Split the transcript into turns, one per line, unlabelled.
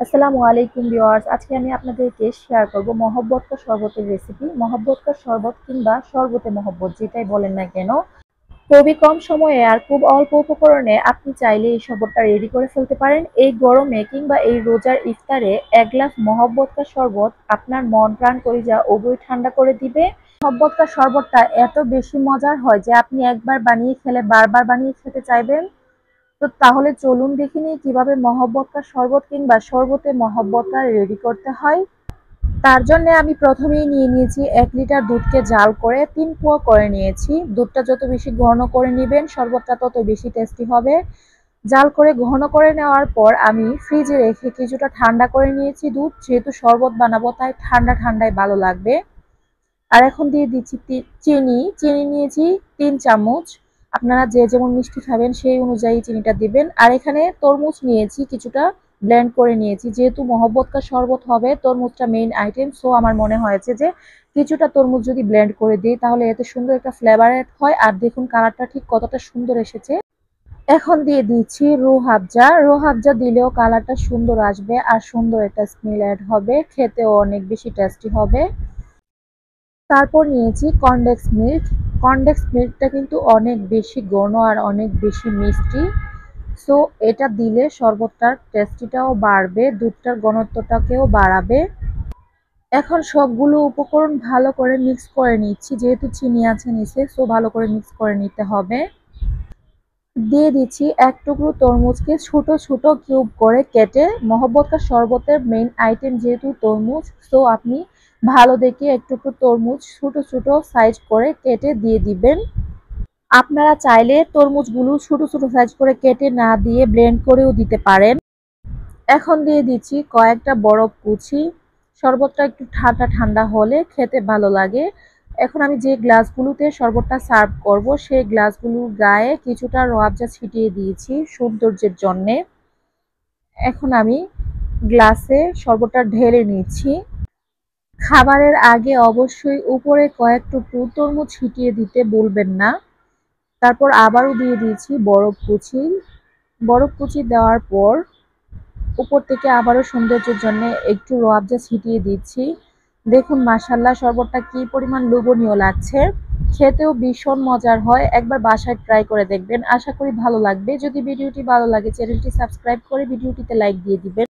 আসসালামু আলাইকুম ভিউয়ার্স, আজকে আমি আপনাদেরকে শেয়ার করব মহব্বত কা শরবতের রেসিপি। মহব্বত কা শরবত কিংবা শরবতে মহব্বত যেটাই বলেন না কেন, খুবই কম সময়ে আর খুব অল্প উপকরণে আপনি চাইলে এই শরবতটা রেডি করে ফেলতে পারেন। এই গরমে কিংবা এই রোজার ইফতারে এক গ্লাস মহব্বত কা শরবত আপনার মন প্রাণ কলিজা উভয় ঠান্ডা করে দিবে। মহব্বত কা শরবতটা এত বেশি মজার হয় যে আপনি একবার বানিয়ে খেলে বারবার বানিয়ে খেতে চাইবেন। তো তাহলে চলুন দেখে নিই কিভাবে মহব্বতটা শরবত কিংবা শরবতে মহব্বতটা রেডি করতে হয়। তার জন্য আমি প্রথমেই নিয়ে নিয়েছি 1 লিটার দুধকে জাল করে 3 পোয়া করে নিয়েছি। দুধটা যত বেশি ঘন করে নেবেন শরবতটা তত বেশি টেস্টি হবে। জাল করে ঘন করে নেওয়ার পর আমি ফ্রিজে রেখে কিছুটা ঠান্ডা করে নিয়েছি দুধ, যেহেতু শরবত বানাবো তাই ঠান্ডা ঠান্ডায় ভালো লাগবে। আর এখন দিয়ে দিচ্ছি চিনি। চিনি নিয়েছি 3 চামচ। আপনারা যে যেমন মিষ্টি খাবেন সেই অনুযায়ী চিনিটা দিবেন। আর এখানে তরমুজ নিয়েছি কিছুটা, ব্লেন্ড করে নিয়েছি। যেহেতু মহব্বত কা শরবত হবে, তরমুজটা মেইন আইটেম, সো আমার মনে হয়েছে যে কিছুটা তরমুজ যদি ব্লেন্ড করে দিই তাহলে এত সুন্দর একটা ফ্লেভার অ্যাড হয়। আর দেখুন কালারটা ঠিক কতটা সুন্দর এসেছে। এখন দিয়ে দিচ্ছি রুহ আফজা। রুহ আফজা দিলেও কালারটা সুন্দর আসবে আর সুন্দর একটা স্মেল অ্যাড হবে, খেতেও অনেক বেশি টেস্টি হবে। তারপর নিয়েছি কনডেন্স মিল্ক। কনডেন্স মিল্কটা কিন্তু অনেক বেশি ঘন আর অনেক বেশি মিষ্টি, সো এটা দিলে শরবতটার টেস্টিটাও বাড়বে, দুধটার ঘনত্বটাকেও বাড়াবে। এখন সবগুলো উপকরণ ভালো করে মিক্স করে নিচ্ছি, যেহেতু চিনি আছে নিচে, সো ভালো করে মিক্স করে নিতে হবে। দিয়ে দিচ্ছি 1 টুকরো তরমুজকে ছোট ছোট কিউব করে কেটে। মহব্বত কা শরবতের মেইন আইটেম যেহেতু তরমুজ, সো আপনি ভালো দেখে 1 টুকরো তরমুজ ছোট ছোট সাইজ করে কেটে দিয়ে দিবেন। আপনারা চাইলে তরমুজগুলো ছোট ছোট সাইজ করে কেটে না দিয়ে ব্লেন্ড করেও দিতে পারেন। এখন দিয়ে দিচ্ছি কয়েকটা বরফ কুচি। শরবতটা একটু ঠান্ডা ঠান্ডা হলে খেতে ভালো লাগে। এখন আমি যে গ্লাসগুলোতে শরবতটা সার্ভ করব সেই গ্লাসগুলোর গায়ে কিছুটা রোয়াবজা ছিটিয়ে দিয়েছি সৌন্দর্যের জন্যে। এখন আমি গ্লাসে শরবতটা ঢেলে নিচ্ছি। খাবারের আগে অবশ্যই উপরে কয়েক টুকরো তরমুজ ছিটিয়ে দিতে ভুলবেন না। তারপর আবারও দিয়ে দিয়েছি বরফ কুচি। বরফ কুচি দেওয়ার পর উপর থেকে আবারও সৌন্দর্যের জন্য একটু রোয়াবজা ছিটিয়ে দিচ্ছি। দেখুন মাশাআল্লাহ শরবতটা কি পরিমাণ লোভনীয় লাগছে, খেতেও ভীষণ মজার হয়। একবার বাসায় ট্রাই করে দেখবেন, আশা করি ভালো লাগবে। যদি ভিডিওটি ভালো লাগে চ্যানেলটি সাবস্ক্রাইব করে ভিডিওটিতে লাইক দিয়ে দিবেন।